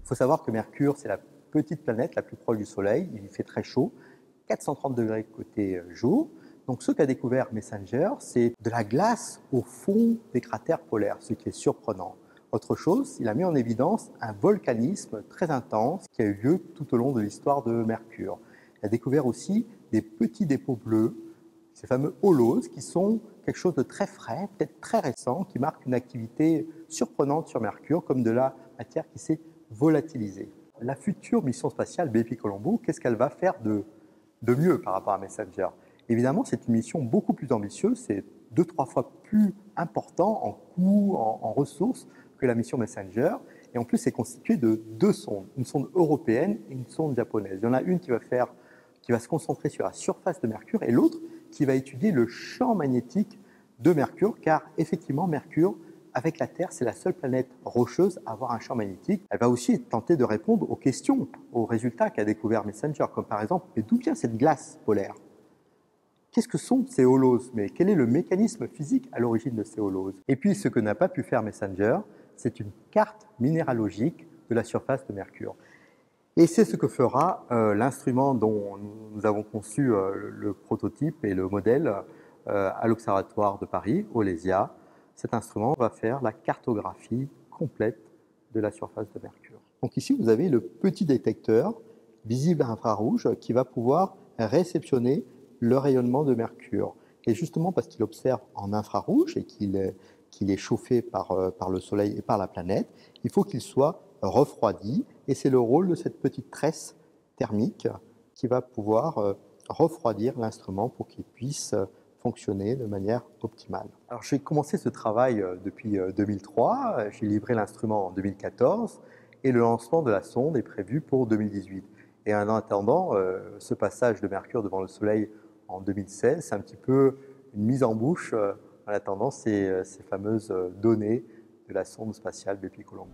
Il faut savoir que Mercure, c'est la petite planète la plus proche du Soleil. Il fait très chaud, 430 degrés côté jour. Donc ce qu'a découvert Messenger, c'est de la glace au fond des cratères polaires, ce qui est surprenant. Autre chose, il a mis en évidence un volcanisme très intense qui a eu lieu tout au long de l'histoire de Mercure. Il a découvert aussi des petits dépôts bleus, ces fameux holos, qui sont quelque chose de très frais, peut-être très récent, qui marque une activité surprenante sur Mercure, comme de la matière qui s'est volatilisée. La future mission spatiale Bepi Colombo, qu'est-ce qu'elle va faire de mieux par rapport à Messenger? Évidemment, c'est une mission beaucoup plus ambitieuse, c'est 2-3 fois plus important en coût, en ressources que la mission Messenger. Et en plus, c'est constitué de 2 sondes, une sonde européenne et une sonde japonaise. Il y en a une qui va se concentrer sur la surface de Mercure et l'autre qui va étudier le champ magnétique de Mercure, car effectivement, Mercure, avec la Terre, c'est la seule planète rocheuse à avoir un champ magnétique. Elle va aussi tenter de répondre aux questions, aux résultats qu'a découvert Messenger, comme par exemple, mais d'où vient cette glace polaire? Qu'est-ce que sont ces holoses? Mais quel est le mécanisme physique à l'origine de ces holoses? Et puis, ce que n'a pas pu faire Messenger, c'est une carte minéralogique de la surface de Mercure. Et c'est ce que fera l'instrument dont nous avons conçu le prototype et le modèle à l'Observatoire de Paris, OLESIA. Cet instrument va faire la cartographie complète de la surface de Mercure. Donc ici, vous avez le petit détecteur visible à infrarouge qui va pouvoir réceptionner le rayonnement de Mercure. Et justement, parce qu'il observe en infrarouge et qu'il est chauffé par le Soleil et par la planète, il faut qu'il soit refroidi. Et c'est le rôle de cette petite tresse thermique qui va pouvoir refroidir l'instrument pour qu'il puisse fonctionner de manière optimale. Alors j'ai commencé ce travail depuis 2003, j'ai livré l'instrument en 2014 et le lancement de la sonde est prévu pour 2018. Et en attendant, ce passage de Mercure devant le Soleil en 2016, c'est un petit peu une mise en bouche en attendant ces fameuses données de la sonde spatiale Bepi Colombo.